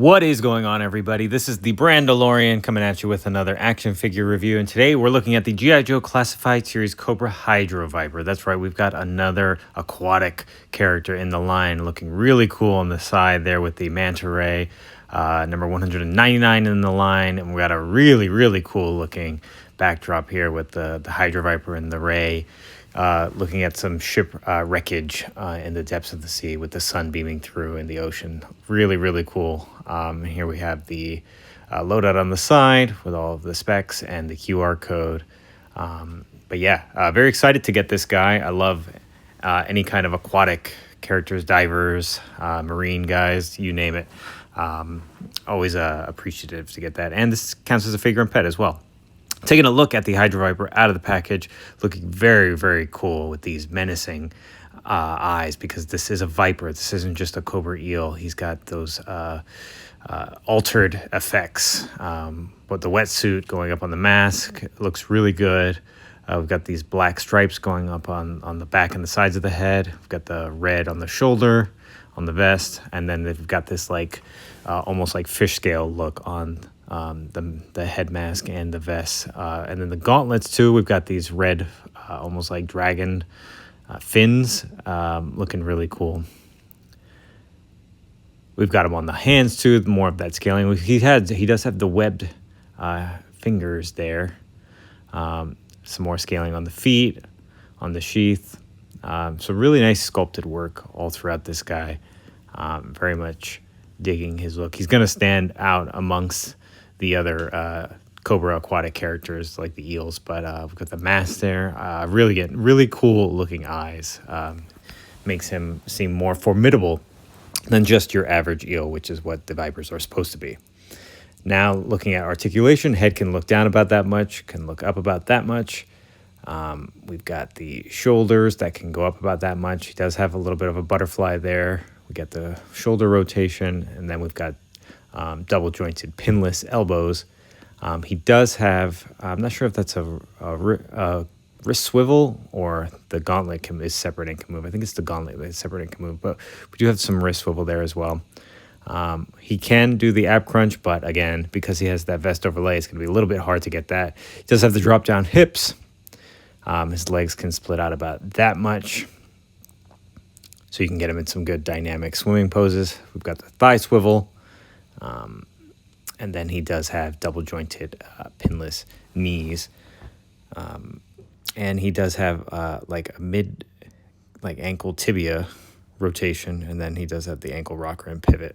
What is going on, everybody? This is the Brandalorian coming at you with another action figure review, and today we're looking at the G.I. Joe Classified Series Cobra Hydro Viper. That's right, we've got another aquatic character in the line, looking really cool on the side there with the manta ray, number 199 in the line, and we got a really cool looking backdrop here with the Hydro Viper and the ray. Looking at some ship wreckage in the depths of the sea with the sun beaming through in the ocean. Really cool. Here we have the loadout on the side with all of the specs and the QR code. But yeah, very excited to get this guy. I love any kind of aquatic characters, divers, marine guys, you name it. Always appreciative to get that. And this counts as a figure and pet as well. Taking a look at the Hydro Viper out of the package, looking very cool with these menacing eyes, because this is a viper. This isn't just a cobra eel. He's got those altered effects. But the wetsuit going up on the mask looks really good. We've got these black stripes going up on the back and the sides of the head. We've got the red on the shoulder, on the vest, and then they've got this almost like fish scale look on the head mask and the vest, and then the gauntlets too. We've got these red, almost like dragon fins, looking really cool. We've got him on the hands too, more of that scaling. He does have the webbed fingers there. Some more scaling on the feet, on the sheath. So really nice sculpted work all throughout this guy. Very much digging his look. He's gonna stand out amongst the other Cobra aquatic characters like the eels, but we've got the mask there. Really cool looking eyes. Makes him seem more formidable than just your average eel, which is what the vipers are supposed to be. Now, looking at articulation, head can look down about that much, can look up about that much. We've got the shoulders that can go up about that much. He does have a little bit of a butterfly there. We got the shoulder rotation, and then we've got double jointed pinless elbows. He does have, I'm not sure if that's a wrist swivel or the gauntlet is separate and can move. I think it's the gauntlet that's separate and can move, but we do have some wrist swivel there as well. He can do the ab crunch, but again, because he has that vest overlay, it's going to be a little bit hard to get that. He does have the drop down hips. His legs can split out about that much, so you can get him in some good dynamic swimming poses. We've got the thigh swivel. And then he does have double jointed pinless knees, and he does have like a mid ankle tibia rotation, and then he does have the ankle rocker and pivot.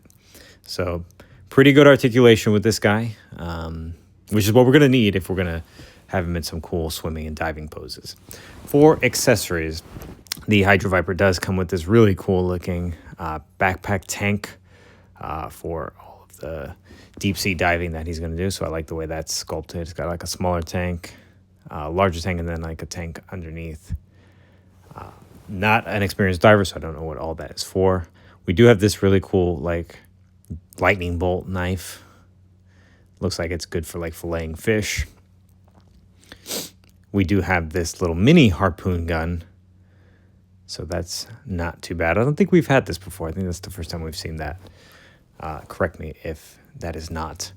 So pretty good articulation with this guy, which is what we're gonna need if we're gonna have him in some cool swimming and diving poses. For accessories, the Hydro Viper does come with this really cool looking backpack tank for all of the deep sea diving that he's going to do. So I like the way that's sculpted. It's got like a smaller tank, larger tank, and then like a tank underneath. Not an experienced diver, so I don't know what all that is for. We do have this really cool like lightning bolt knife. Looks like it's good for like filleting fish. We do have this little mini harpoon gun, so that's not too bad. I don't think we've had this before. I think that's the first time we've seen that. Correct me if that is not.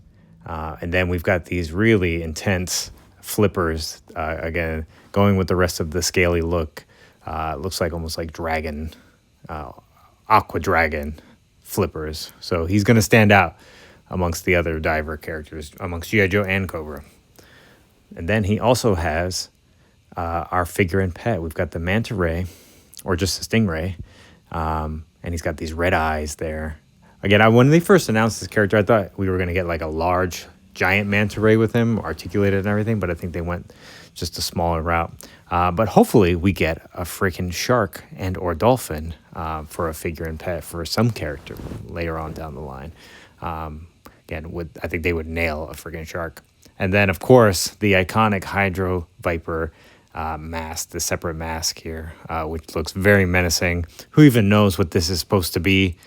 And then we've got these really intense flippers, again, going with the rest of the scaly look. Looks like almost like dragon, aqua dragon flippers. So he's going to stand out amongst the other diver characters, amongst G.I. Joe and Cobra. And then he also has our figure and pet. We've got the manta ray, or just a stingray, and he's got these red eyes there. Again, when they first announced this character, I thought we were going to get like a large, giant manta ray with him, articulated and everything, but I think they went just a smaller route. But hopefully we get a freaking shark and or dolphin for a figure and pet for some character later on down the line. Again, I think they would nail a freaking shark. And then, of course, the iconic Hydro Viper mask, the separate mask here, which looks very menacing. Who even knows what this is supposed to be?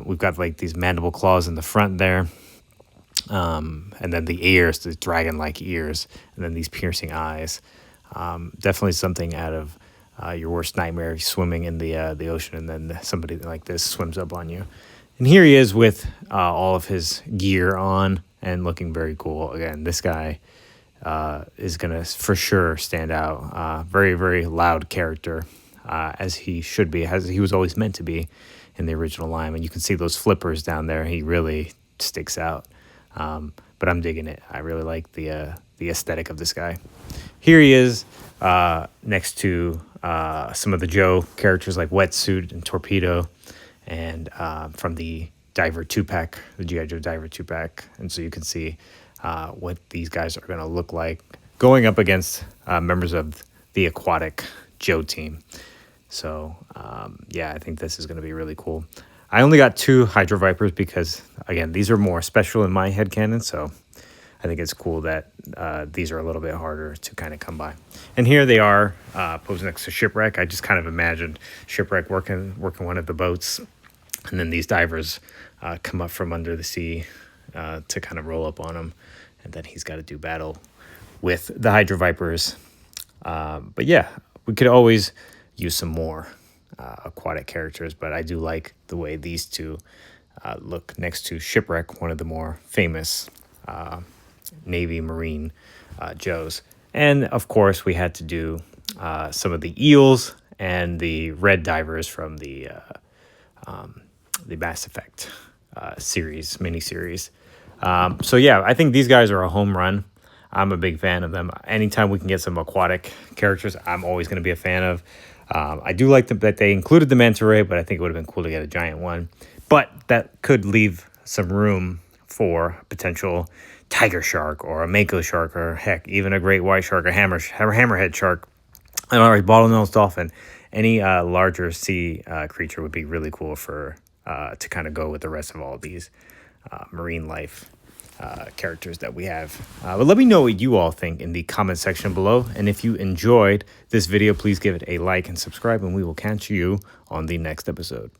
We've got like these mandible claws in the front there, and then the ears, the dragon-like ears, and then these piercing eyes. Definitely something out of your worst nightmare, swimming in the ocean, and then somebody like this swims up on you. And here he is with all of his gear on and looking very cool. Again, this guy is going to for sure stand out. Very, very loud character, as he should be, as he was always meant to be in the original line. And you can see those flippers down there. He really sticks out. But I'm digging it. I really like the aesthetic of this guy. Here he is next to some of the Joe characters like Wetsuit and Torpedo, and from the Diver 2-pack, the G.I. Joe Diver 2-pack. And so you can see what these guys are going to look like going up against members of the Aquatic Joe team. So, yeah, I think this is going to be really cool. I only got 2 Hydro Vipers because, again, these are more special in my headcanon, so I think it's cool that these are a little bit harder to kind of come by. And here they are posed next to Shipwreck. I just kind of imagined Shipwreck working one of the boats, and then these divers come up from under the sea to kind of roll up on him, and then he's got to do battle with the Hydro Vipers. But yeah, we could always use some more aquatic characters, but I do like the way these two look next to Shipwreck, one of the more famous Navy Marine Joes. And of course, we had to do some of the eels and the red divers from the Mass Effect miniseries. So yeah, I think these guys are a home run. I'm a big fan of them. Anytime we can get some aquatic characters, I'm always going to be a fan of. I do like that they included the manta ray, but I think it would have been cool to get a giant one. But that could leave some room for a potential tiger shark or a mako shark, or heck, even a great white shark, or hammerhead shark, or a bottlenose dolphin. Any larger sea creature would be really cool for to kind of go with the rest of all of these marine life characters that we have. But let me know what you all think in the comment section below. And if you enjoyed this video, please give it a like and subscribe, and we will catch you on the next episode.